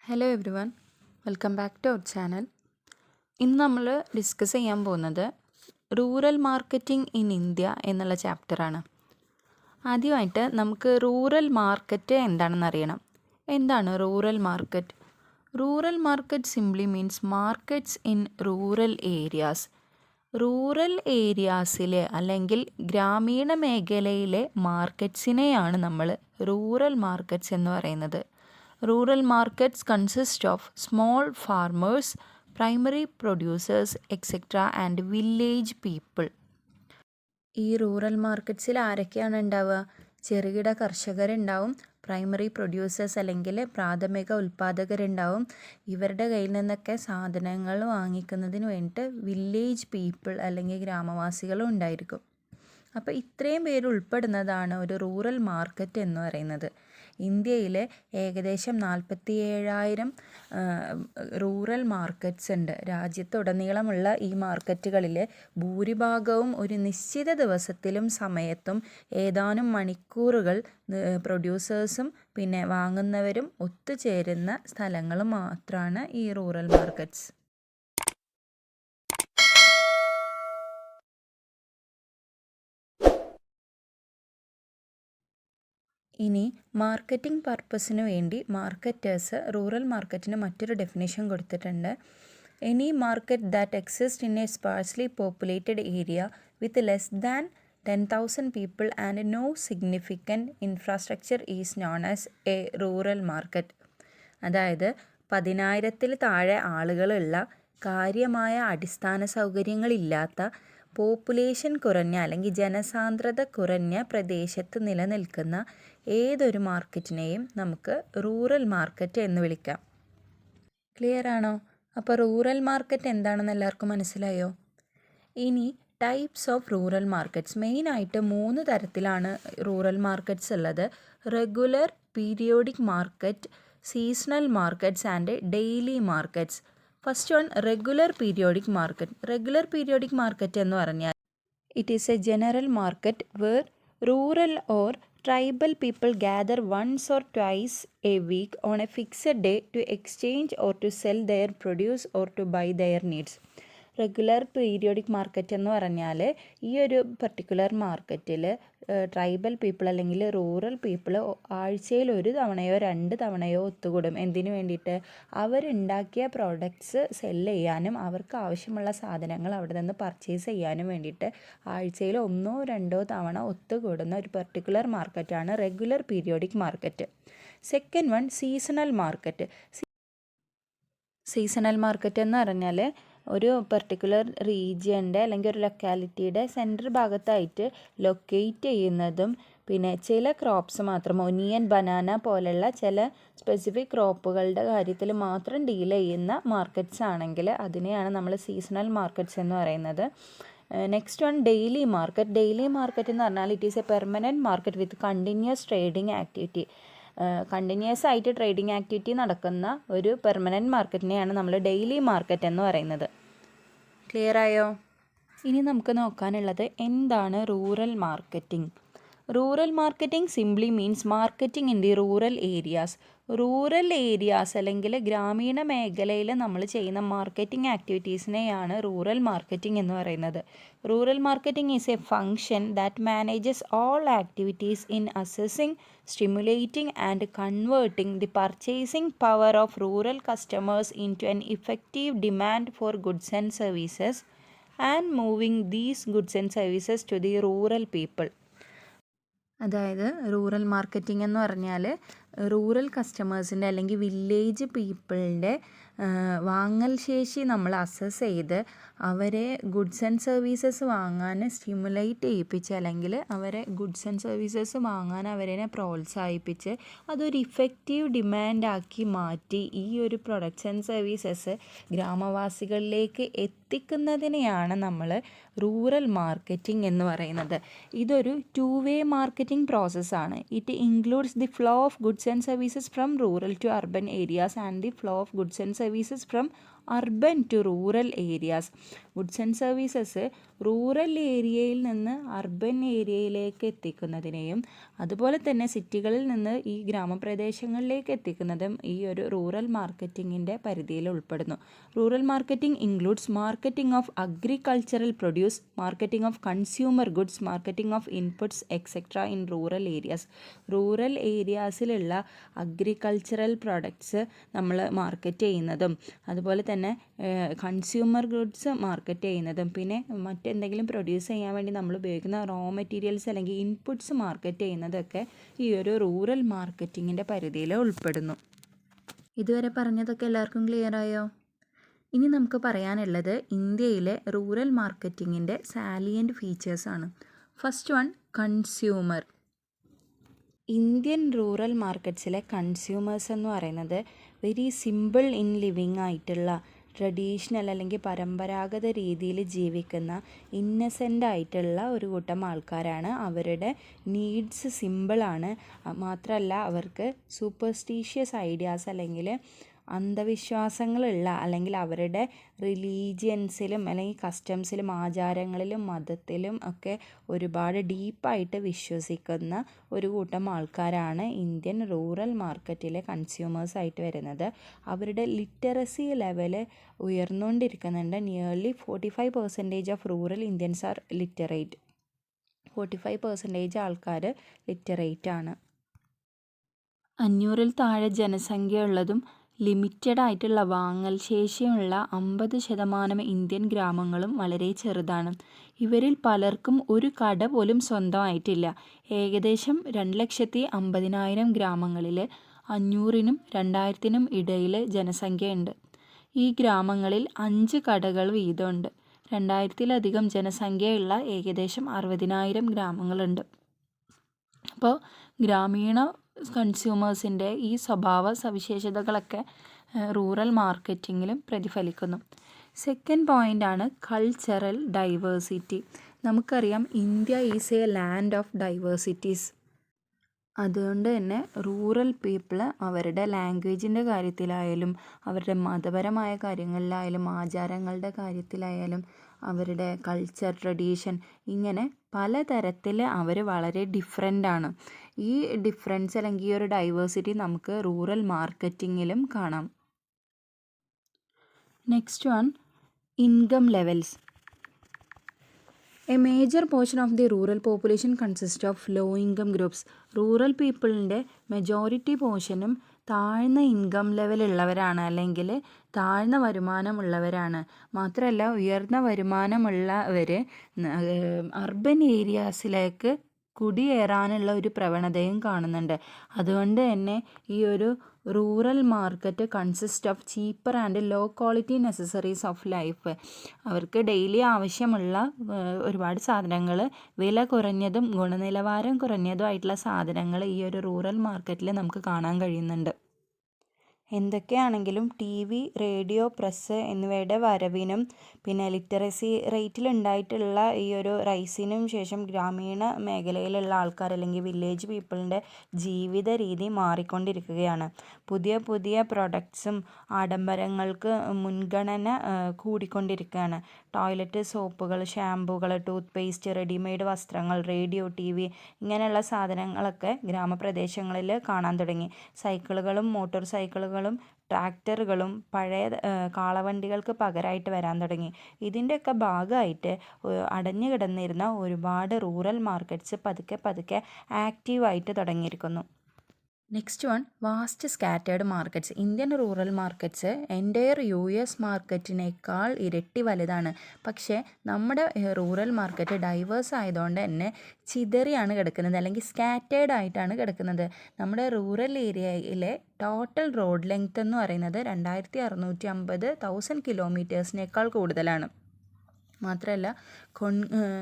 Hello everyone, welcome back to our channel. ഇന്ന് നമ്മൾ discuss ചെയ്യാൻ പോകുന്നത് റൂറൽ മാർക്കറ്റിംഗ് ഇൻ ഇന്ത്യ എന്നുള്ള ചാപ്റ്ററാണ്. ആദ്യമായിട്ട് നമുക്ക് റൂറൽ മാർക്കറ്റ് എന്താണെന്ന് അറിയണം. എന്താണ് rural market? Rural market simply means markets in rural areas. Rural ഏരിയാസിലെ അല്ലെങ്കിൽ ഗ്രാമീണ മേഖലയിലെ മാർക്കറ്റ്സിനെയാണ് നമ്മൾ റൂറൽ മാർക്കറ്റ്സ് എന്ന് പറയുന്നത്. Rural markets consist of small farmers, primary producers, etc. and village people. ഈ റൂറൽ മാർക്കറ്റ്സിൽ ആരൊക്കെയാണ് ഉണ്ടാവുക? ചെറുകിട കർഷകരുണ്ടാവും, പ്രൈമറി പ്രൊഡ്യൂസേഴ്സ് അല്ലെങ്കിൽ പ്രാഥമിക ഉൽപ്പാദകരുണ്ടാവും. ഇവരുടെ കയ്യിൽ നിന്നൊക്കെ സാധനങ്ങൾ വാങ്ങിക്കുന്നതിന് വേണ്ടിയിട്ട് വില്ലേജ് പീപ്പിൾ അല്ലെങ്കിൽ ഗ്രാമവാസികളും ഉണ്ടായിരിക്കും. അപ്പോൾ ഇത്രയും പേര് ഉൾപ്പെടുന്നതാണ് ഒരു റൂറൽ മാർക്കറ്റ് എന്ന് പറയുന്നത്. ഇന്ത്യയിൽ ഏകദേശം 47,000 റൂറൽ മാർക്കറ്റ്സ് ഉണ്ട്. രാജ്യത്തുടനീളമുള്ള ഈ മാർക്കറ്റുകളിൽ ഭൂരിഭാഗവും ഒരു നിശ്ചിത ദിവസത്തിലും സമയത്തും ഏതാനും മണിക്കൂറുകൾ പ്രൊഡ്യൂസേഴ്സും പിന്നെ വാങ്ങുന്നവരും ഒത്തുചേരുന്ന സ്ഥലങ്ങൾ മാത്രമാണ് ഈ റൂറൽ മാർക്കറ്റ്സ്. ഇനി മാർക്കറ്റിംഗ് പർപ്പസിന് വേണ്ടി മാർക്കറ്റേഴ്സ് റൂറൽ മാർക്കറ്റിന് മറ്റൊരു ഡെഫിനേഷൻ കൊടുത്തിട്ടുണ്ട്. Any market that exist in a sparsely populated area with less than 10,000 people and no significant infrastructure is known as a rural market. അതായത് 10,000-ൽ താഴെ ആളുകളുള്ള, കാര്യമായ അടിസ്ഥാന സൗകര്യങ്ങളില്ലാത്ത, പോപ്പുലേഷൻ കുറഞ്ഞ അല്ലെങ്കിൽ ജനസാന്ദ്രത കുറഞ്ഞ പ്രദേശത്ത് നിലനിൽക്കുന്ന ഏതൊരു മാർക്കറ്റിനെയും നമുക്ക് റൂറൽ മാർക്കറ്റ് എന്ന് വിളിക്കാം. ക്ലിയർ ആണോ? അപ്പോൾ റൂറൽ മാർക്കറ്റ് എന്താണെന്ന് എല്ലാവർക്കും മനസ്സിലായോ? ഇനി ടൈപ്സ് ഓഫ് റൂറൽ മാർക്കറ്റ്സ്. മെയിനായിട്ട് 3 തരത്തിലാണ് റൂറൽ മാർക്കറ്റ്സ് ഉള്ളത്. Regular, periodic market, seasonal markets and daily markets. First one, regular periodic market. Regular periodic market എന്ന് പറഞ്ഞാൽ it is a general market where rural or tribal people gather once or twice a week on a fixed day to exchange or to sell their produce or to buy their needs. Regular periodic market എന്ന് പറഞ്ഞാൽ ഈ ഒരു particular മാർക്കറ്റിൽ tribal people അല്ലെങ്കിൽ rural people ആഴ്ചയിൽ 1 തവണയോ 2 തവണയോ ഒത്തുകൂടും. എന്തിനു വേണ്ടിയിട്ട്? അവരുണ്ടാക്കിയ products cell ചെയ്യാനും അവർക്ക് ആവശ്യമുള്ള സാധനങ്ങൾ അവിടെ നിന്ന് പർച്ചേസ് ചെയ്യാനും വേണ്ടിയിട്ട് ആഴ്ചയിൽ 1 or 2 തവണ ഒത്തുകൂടുന്ന ഒരു പർട്ടിക്കുലർ മാർക്കറ്റാണ് regular periodic market. Second one, seasonal market. Seasonal market എന്ന് പറഞ്ഞാൽ ഒരു പർട്ടിക്കുലർ റീജിയൻ്റെ അല്ലെങ്കിൽ ഒരു ലൊക്കാലിറ്റിയുടെ സെൻട്രൽ ഭാഗത്തായിട്ട് ലൊക്കേറ്റ് ചെയ്യുന്നതും പിന്നെ ചില ക്രോപ്സ് മാത്രം, ഒനിയൻ, ബനാന പോലെയുള്ള ചില സ്പെസിഫിക് ക്രോപ്പുകളുടെ കാര്യത്തിൽ മാത്രം ഡീൽ ചെയ്യുന്ന മാർക്കറ്റ്സ് ആണെങ്കിൽ അതിനെയാണ് നമ്മൾ സീസണൽ മാർക്കറ്റ്സ് എന്ന് പറയുന്നത്. Next one, daily market. Daily market എന്ന് പറഞ്ഞാൽ it is A permanent market with continuous trading activity. Continuous ആയിട്ട് ട്രേഡിംഗ് ആക്ടിവിറ്റി നടക്കുന്ന ഒരു പെർമനൻറ്റ് മാർക്കറ്റിനെയാണ് നമ്മൾ ഡെയിലി മാർക്കറ്റ് എന്ന് പറയുന്നത്. ക്ലിയർ ആയോ? ഇനി നമുക്ക് നോക്കാനുള്ളത് എന്താണ് rural marketing. Rural marketing simply means marketing in the rural areas. Rural areas അല്ലെങ്കിൽ ഗ്രാമീണ മേഖലയിൽ നമ്മൾ ചെയ്യുന്ന മാർക്കറ്റിംഗ് ആക്ടിവിറ്റീസിനെയാണ് റൂറൽ മാർക്കറ്റിംഗ് എന്ന് പറയുന്നത്. Rural marketing is A function that manages all activities in assessing, stimulating and converting the purchasing power of rural customers into an effective demand for goods and services and moving these goods and services to the rural people. അതായത് rural marketing എന്ന് പറഞ്ഞാൽ rural കസ്റ്റമേഴ്സിൻ്റെ അല്ലെങ്കിൽ village പീപ്പിളിൻ്റെ വാങ്ങൽ ശേഷി നമ്മൾ assess ചെയ്ത് അവരെ goods and services വാങ്ങാൻ സ്റ്റിമുലേറ്റ് ചെയ്യിപ്പിച്ച് അല്ലെങ്കിൽ അവരെ ഗുഡ്സ് ആൻഡ് സർവീസസ് വാങ്ങാൻ അവരെ പ്രോത്സാഹിപ്പിച്ച് അതൊരു ഇഫക്റ്റീവ് ഡിമാൻഡാക്കി മാറ്റി ഈ ഒരു പ്രൊഡക്ട്സ് ആൻഡ് സർവീസസ് ഗ്രാമവാസികളിലേക്ക് എത്തിക്കുന്നതിനെയാണ് നമ്മൾ റൂറൽ മാർക്കറ്റിംഗ് എന്ന് പറയുന്നത്. ഇതൊരു 2-way മാർക്കറ്റിംഗ് പ്രോസസ്സാണ്. It includes the flow of goods and services from rural to urban areas and the flow of goods and services from urban to rural areas. Goods and services rural ഏരിയയിൽ നിന്ന് urban ഏരിയയിലേക്ക് എത്തിക്കുന്നതിനെയും അതുപോലെ തന്നെ സിറ്റികളിൽ നിന്ന് ഈ ഗ്രാമപ്രദേശങ്ങളിലേക്ക് എത്തിക്കുന്നതും ഈ ഒരു റൂറൽ മാർക്കറ്റിങ്ങിൻ്റെ പരിധിയിൽ ഉൾപ്പെടുന്നു. Rural marketing includes marketing of agricultural produce, marketing of consumer goods, marketing of inputs etcetera in rural areas. Rural ഏരിയാസിലുള്ള അഗ്രികൾച്ചറൽ പ്രൊഡക്ട്സ് നമ്മൾ മാർക്കറ്റ് ചെയ്യുന്നതും അതുപോലെ തന്നെ കൺസ്യൂമർ ഗുഡ്സ് മാർക്കറ്റ് ചെയ്യുന്നതും പിന്നെ മറ്റെന്തെങ്കിലും പ്രൊഡ്യൂസ് ചെയ്യാൻ വേണ്ടി നമ്മൾ ഉപയോഗിക്കുന്ന റോ മെറ്റീരിയൽസ് അല്ലെങ്കിൽ ഇൻപുട്സ് മാർക്കറ്റ് ചെയ്യുന്നതൊക്കെ ഈ ഒരു റൂറൽ മാർക്കറ്റിങ്ങിൻ്റെ പരിധിയിൽ ഉൾപ്പെടുന്നു. ഇതുവരെ പറഞ്ഞതൊക്കെ എല്ലാവർക്കും ക്ലിയർ ആയോ? ഇനി നമുക്ക് പറയാനുള്ളത് ഇന്ത്യയിലെ റൂറൽ മാർക്കറ്റിങ്ങിൻ്റെ സാലിയൻറ്റ് ഫീച്ചേഴ്സാണ്. First one, consumer. Indian rural മാർക്കറ്റ്സിലെ കൺസ്യൂമേഴ്സ് എന്ന് പറയുന്നത് വെരി സിമ്പിൾ ഇൻ ലിവിങ് ആയിട്ടുള്ള, ട്രഡീഷണൽ അല്ലെങ്കിൽ പരമ്പരാഗത രീതിയിൽ ജീവിക്കുന്ന ഇന്നസെൻ്റ് ആയിട്ടുള്ള ഒരു കൂട്ടം ആൾക്കാരാണ്. അവരുടെ നീഡ്സ് സിമ്പിളാണ്. മാത്രമല്ല അവർക്ക് സൂപ്പർസ്റ്റീഷ്യസ് ഐഡിയാസ് അല്ലെങ്കിൽ അന്ധവിശ്വാസങ്ങളുള്ള അല്ലെങ്കിൽ അവരുടെ റിലീജിയൻസിലും അല്ലെങ്കിൽ കസ്റ്റംസിലും ആചാരങ്ങളിലും മതത്തിലും ഒക്കെ ഒരുപാട് ഡീപ്പായിട്ട് വിശ്വസിക്കുന്ന ഒരു കൂട്ടം ആൾക്കാരാണ് ഇന്ത്യൻ റൂറൽ മാർക്കറ്റിലെ കൺസ്യൂമേഴ്സായിട്ട് വരുന്നത്. അവരുടെ ലിറ്ററസി ലെവൽ ഉയർന്നുകൊണ്ടിരിക്കുന്നുണ്ട്. Nearly 45% of rural Indians are literate. 45% ആൾക്കാർ ലിറ്ററേറ്റ് ആണ്. 500-ൽ താഴെ ജനസംഖ്യയുള്ളതും ലിമിറ്റഡ് ആയിട്ടുള്ള വാങ്ങൽ ശേഷിയുള്ള 50% ഇന്ത്യൻ ഗ്രാമങ്ങളും വളരെ ചെറുതാണ്. ഇവരിൽ പലർക്കും ഒരു കട പോലും സ്വന്തമായിട്ടില്ല. ഏകദേശം 2,50,000 ഗ്രാമങ്ങളിൽ 500-നും 2,000-നും ഇടയിൽ ജനസംഖ്യയുണ്ട്. ഈ ഗ്രാമങ്ങളിൽ 5 കടകൾ വീതമുണ്ട്. 2,000-ലധികം ജനസംഖ്യയുള്ള ഏകദേശം 60,000 ഗ്രാമങ്ങളുണ്ട്. അപ്പോൾ ഗ്രാമീണ കൺസ്യൂമേഴ്സിൻ്റെ ഈ സ്വഭാവ സവിശേഷതകളൊക്കെ റൂറൽ മാർക്കറ്റിങ്ങിലും പ്രതിഫലിക്കുന്നു. സെക്കൻഡ് പോയിൻ്റാണ് കൾച്ചറൽ ഡൈവേഴ്സിറ്റി. നമുക്കറിയാം India is A land of diversities. അതുകൊണ്ട് തന്നെ റൂറൽ പീപ്പിൾ അവരുടെ ലാംഗ്വേജിൻ്റെ കാര്യത്തിലായാലും അവരുടെ മതപരമായ കാര്യങ്ങളിലായാലും ആചാരങ്ങളുടെ കാര്യത്തിലായാലും അവരുടെ കൾച്ചർ, ട്രഡീഷൻ, ഇങ്ങനെ പലതരത്തിൽ അവർ വളരെ ഡിഫറെൻ്റാണ്. ഈ ഡിഫറൻസ് അല്ലെങ്കിൽ ഈ ഒരു ഡൈവേഴ്സിറ്റി നമുക്ക് റൂറൽ മാർക്കറ്റിങ്ങിലും കാണാം. Next one, income levels. A major portion of the rural population consist of low income groups. Rural പീപ്പിളിൻ്റെ മെജോറിറ്റി പോർഷനും താഴ്ന്ന ഇൻകം ലെവലുള്ളവരാണ് അല്ലെങ്കിൽ താഴ്ന്ന വരുമാനമുള്ളവരാണ്. മാത്രമല്ല ഉയർന്ന വരുമാനമുള്ളവർ അർബൻ ഏരിയാസിലേക്ക് കുടിയേറാനുള്ള ഒരു പ്രവണതയും കാണുന്നുണ്ട്. അതുകൊണ്ട് തന്നെ ഈ ഒരു rural market consist of cheaper and low quality necessaries of life. അവർക്ക് ഡെയിലി ആവശ്യമുള്ള ഒരുപാട് സാധനങ്ങൾ വില കുറഞ്ഞതും ഗുണനിലവാരം കുറഞ്ഞതും ആയിട്ടുള്ള സാധനങ്ങൾ ഈ ഒരു റൂറൽ മാർക്കറ്റിൽ നമുക്ക് കാണാൻ കഴിയുന്നുണ്ട്. എന്തൊക്കെയാണെങ്കിലും TV, റേഡിയോ, പ്രസ് എന്നിവയുടെ വരവിനും പിന്നെ ലിറ്ററസി റേറ്റിലുണ്ടായിട്ടുള്ള ഈ ഒരു റൈസിനും ശേഷം ഗ്രാമീണ മേഖലയിലുള്ള ആൾക്കാർ അല്ലെങ്കിൽ വില്ലേജ് പീപ്പിളിൻ്റെ ജീവിത രീതി മാറിക്കൊണ്ടിരിക്കുകയാണ്. പുതിയ പുതിയ പ്രൊഡക്ട്സും ആഡംബരങ്ങൾക്ക് മുൻഗണന കൂടിക്കൊണ്ടിരിക്കുകയാണ്. ടോയ്ലറ്റ് സോപ്പുകൾ, ഷാമ്പുകൾ, ടൂത്ത് പേസ്റ്റ്, റെഡിമെയ്ഡ് വസ്ത്രങ്ങൾ, റേഡിയോ, TV ഇങ്ങനെയുള്ള സാധനങ്ങളൊക്കെ ഗ്രാമപ്രദേശങ്ങളിൽ കാണാൻ തുടങ്ങി. സൈക്കിളുകളും മോട്ടോർ സൈക്കിളുകളും ട്രാക്ടറുകളും പഴയ കാളവണ്ടികൾക്ക് പകരമായിട്ട് വരാൻ തുടങ്ങി. ഇതിൻ്റെയൊക്കെ ഭാഗമായിട്ട് അടഞ്ഞു കിടന്നിരുന്ന ഒരുപാട് റൂറൽ മാർക്കറ്റ്സ് പതുക്കെ പതുക്കെ ആക്റ്റീവായിട്ട് തുടങ്ങിയിരിക്കുന്നു. Next one, vast scattered markets. Indian rural markets entire US മാർക്കറ്റിനേക്കാൾ ഇരട്ടി വലുതാണ്. പക്ഷേ നമ്മുടെ റൂറൽ മാർക്കറ്റ് ഡൈവേഴ്സ് ആയതുകൊണ്ട് തന്നെ ചിതറിയാണ് കിടക്കുന്നത് അല്ലെങ്കിൽ സ്കാറ്റേർഡ് ആയിട്ടാണ് കിടക്കുന്നത്. നമ്മുടെ റൂറൽ ഏരിയയിലെ ടോട്ടൽ റോഡ് ലെങ്ത് എന്ന് പറയുന്നത് 2,650 കിലോമീറ്റേഴ്സിനേക്കാൾ കൂടുതലാണ്. മാത്രമല്ല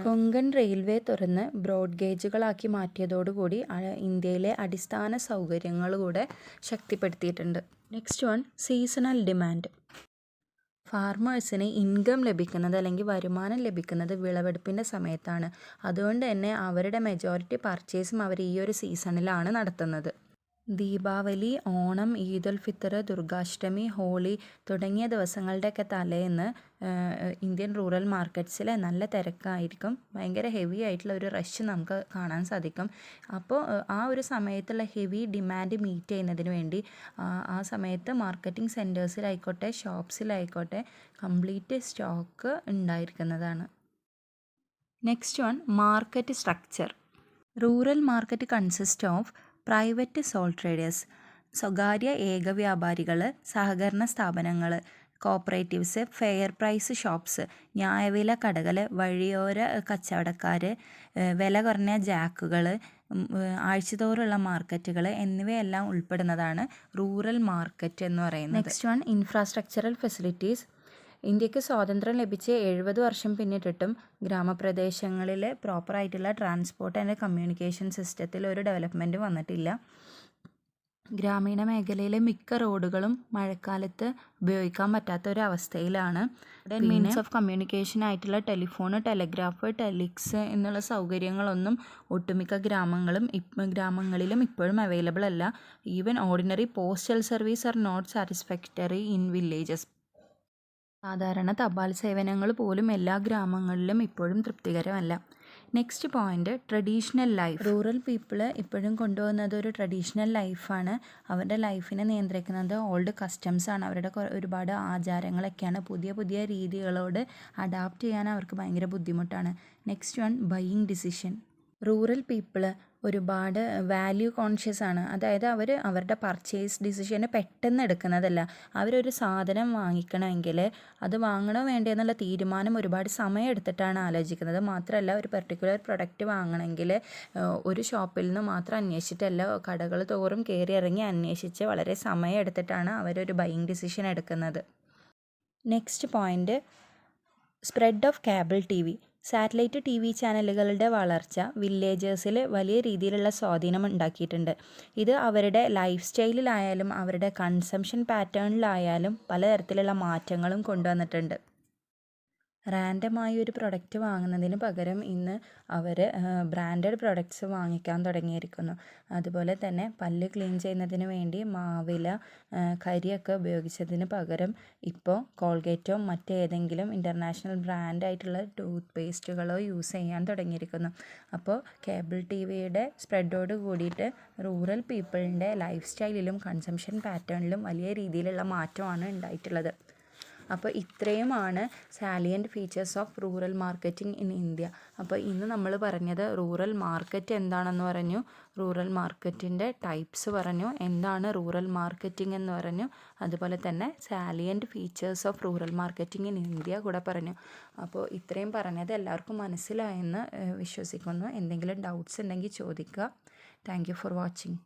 കൊങ്കൺ റെയിൽവേ തുറന്ന് ബ്രോഡ് ഗേജുകളാക്കി മാറ്റിയതോടുകൂടി ഇന്ത്യയിലെ അടിസ്ഥാന സൗകര്യങ്ങൾ കൂടെ ശക്തിപ്പെടുത്തിയിട്ടുണ്ട്. Next one, seasonal demand. ഫാർമേഴ്സിന് ഇൻകം ലഭിക്കുന്നത് അല്ലെങ്കിൽ വരുമാനം ലഭിക്കുന്നത് വിളവെടുപ്പിൻ്റെ സമയത്താണ്. അതുകൊണ്ട് തന്നെ അവരുടെ മെജോറിറ്റി പർച്ചേസും അവർ ഈ ഒരു സീസണിലാണ് നടത്തുന്നത്. ദീപാവലി, ഓണം, ഈദ് ഉൽ ഫിത്തർ, ദുർഗാഷ്ടമി, ഹോളി തുടങ്ങിയ ദിവസങ്ങളുടെയൊക്കെ തലേന്ന് ഇന്ത്യൻ റൂറൽ മാർക്കറ്റ്സിൽ നല്ല തിരക്കായിരിക്കും. ഭയങ്കര ഹെവി ആയിട്ടുള്ള ഒരു റഷ് നമുക്ക് കാണാൻ സാധിക്കും. അപ്പോൾ ആ ഒരു സമയത്തുള്ള ഹെവി ഡിമാൻഡ് മീറ്റ് ചെയ്യുന്നതിന് വേണ്ടി ആ സമയത്ത് മാർക്കറ്റിംഗ് സെൻറ്റേഴ്സിലായിക്കോട്ടെ ഷോപ്സിലായിക്കോട്ടെ കംപ്ലീറ്റ് സ്റ്റോക്ക് ഉണ്ടായിരിക്കുന്നതാണ്. Next one, market structure. Rural market consist of private sole traders, സ്വകാര്യ ഏകവ്യാപാരികൾ, സഹകരണ സ്ഥാപനങ്ങൾ, കോപ്പറേറ്റീവ്സ്, ഫെയർ പ്രൈസ് ഷോപ്സ്, ന്യായവില കടകൾ, വഴിയോര കച്ചവടക്കാർ, വില കുറഞ്ഞ ജാക്കുകൾ, ആഴ്ചതോറുള്ള മാർക്കറ്റുകൾ എന്നിവയെല്ലാം ഉൾപ്പെടുന്നതാണ് റൂറൽ മാർക്കറ്റ് എന്ന് പറയുന്നത്. Next one, infrastructural facilities. ഇന്ത്യക്ക് സ്വാതന്ത്ര്യം ലഭിച്ച് 70 വർഷം പിന്നിട്ടിട്ടും ഗ്രാമപ്രദേശങ്ങളിൽ പ്രോപ്പറായിട്ടുള്ള ട്രാൻസ്പോർട്ട് ആൻഡ് കമ്മ്യൂണിക്കേഷൻ സിസ്റ്റത്തിൽ ഒരു ഡെവലപ്മെൻറ്റ് വന്നിട്ടില്ല. ഗ്രാമീണ മേഖലയിലെ മിക്ക റോഡുകളും മഴക്കാലത്ത് ഉപയോഗിക്കാൻ പറ്റാത്ത ഒരു അവസ്ഥയിലാണ്. മീൻസ് ഓഫ് കമ്മ്യൂണിക്കേഷൻ ആയിട്ടുള്ള ടെലിഫോൺ, ടെലഗ്രാഫ്, ടെലിക്സ് എന്നുള്ള സൗകര്യങ്ങളൊന്നും ഒട്ടുമിക്ക ഗ്രാമങ്ങളിലും ഇപ്പോഴും അവൈലബിൾ അല്ല. Even ordinary postal service are not satisfactory in villages. സാധാരണ തപാൽ സേവനങ്ങൾ പോലും എല്ലാ ഗ്രാമങ്ങളിലും ഇപ്പോഴും തൃപ്തികരമല്ല. Next point, traditional life. Rural people ഇപ്പോഴും കൊണ്ടുപോകുന്നത് ഒരു ട്രഡീഷണൽ ലൈഫാണ്. അവരുടെ ലൈഫിനെ നിയന്ത്രിക്കുന്നത് ഓൾഡ് കസ്റ്റംസ് ആണ്. അവരുടെ ഒരുപാട് ആചാരങ്ങളൊക്കെയാണ്. പുതിയ പുതിയ രീതികളോട് അഡാപ്റ്റ് ചെയ്യാൻ അവർക്ക് ഭയങ്കര ബുദ്ധിമുട്ടാണ്. Next one, buying decision. Rural people ഒരുപാട് വാല്യൂ കോൺഷ്യസ് ആണ്. അതായത് അവരുടെ പർച്ചേസ് ഡിസിഷന് പെട്ടെന്ന് എടുക്കുന്നതല്ല. അവരൊരു സാധനം വാങ്ങിക്കണമെങ്കിൽ അത് വാങ്ങണോ വേണ്ടോ എന്നുള്ള തീരുമാനം ഒരുപാട് സമയം എടുത്തിട്ടാണ് ആലോചിക്കുന്നത്. മാത്രമല്ല, ഒരു പെർട്ടിക്കുലർ പ്രൊഡക്റ്റ് വാങ്ങണമെങ്കിൽ ഒരു ഷോപ്പിൽ നിന്ന് മാത്രം അന്വേഷിച്ചിട്ടല്ല, കടകൾ തോറും കയറി ഇറങ്ങി അന്വേഷിച്ച് വളരെ സമയം എടുത്തിട്ടാണ് അവരൊരു ബൈയിങ് ഡിസിഷൻ എടുക്കുന്നത്. Next point, spread of cable TV. Satellite TV ചാനലുകളുടെ വളർച്ച വില്ലേജേഴ്സിൽ വലിയ രീതിയിലുള്ള സ്വാധീനം ഉണ്ടാക്കിയിട്ടുണ്ട്. ഇത് അവരുടെ ലൈഫ് സ്റ്റൈലിലായാലും അവരുടെ കൺസംഷൻ പാറ്റേണിലായാലും പലതരത്തിലുള്ള മാറ്റങ്ങളും കൊണ്ടുവന്നിട്ടുണ്ട്. റാൻഡമായി ഒരു പ്രൊഡക്റ്റ് വാങ്ങുന്നതിന് പകരം ഇന്ന് അവർ ബ്രാൻഡഡ് പ്രൊഡക്ട്സ് വാങ്ങിക്കാൻ തുടങ്ങിയിരിക്കുന്നു. അതുപോലെ തന്നെ പല്ല് ക്ലീൻ ചെയ്യുന്നതിന് വേണ്ടി മാവില, കരിയൊക്കെ ഉപയോഗിച്ചതിന് പകരം ഇപ്പോൾ കോൾഗേറ്റോ മറ്റേതെങ്കിലും ഇൻ്റർനാഷണൽ ബ്രാൻഡായിട്ടുള്ള ടൂത്ത് പേസ്റ്റുകളോ യൂസ് ചെയ്യാൻ തുടങ്ങിയിരിക്കുന്നു. അപ്പോൾ കേബിൾ TVയുടെ സ്പ്രെഡോട് കൂടിയിട്ട് റൂറൽ പീപ്പിളിൻ്റെ ലൈഫ് സ്റ്റൈലിലും കൺസംഷൻ പാറ്റേണിലും വലിയ രീതിയിലുള്ള മാറ്റമാണ് ഉണ്ടായിട്ടുള്ളത്. അപ്പോൾ ഇത്രയുമാണ് salient features of rural marketing in India. അപ്പോൾ ഇന്ന് നമ്മൾ പറഞ്ഞത് റൂറൽ മാർക്കറ്റ് എന്താണെന്ന് പറഞ്ഞു, റൂറൽ മാർക്കറ്റിൻ്റെ ടൈപ്സ് പറഞ്ഞു, എന്താണ് റൂറൽ മാർക്കറ്റിംഗ് എന്ന് പറഞ്ഞു, അതുപോലെ തന്നെ salient features of rural marketing in India കൂടെ പറഞ്ഞു. അപ്പോൾ ഇത്രയും പറഞ്ഞത് എല്ലാവർക്കും മനസ്സിലായെന്ന് വിശ്വസിക്കുന്നു. എന്തെങ്കിലും ഡൗട്ട്സ് ഉണ്ടെങ്കിൽ ചോദിക്കുക. Thank you for watching.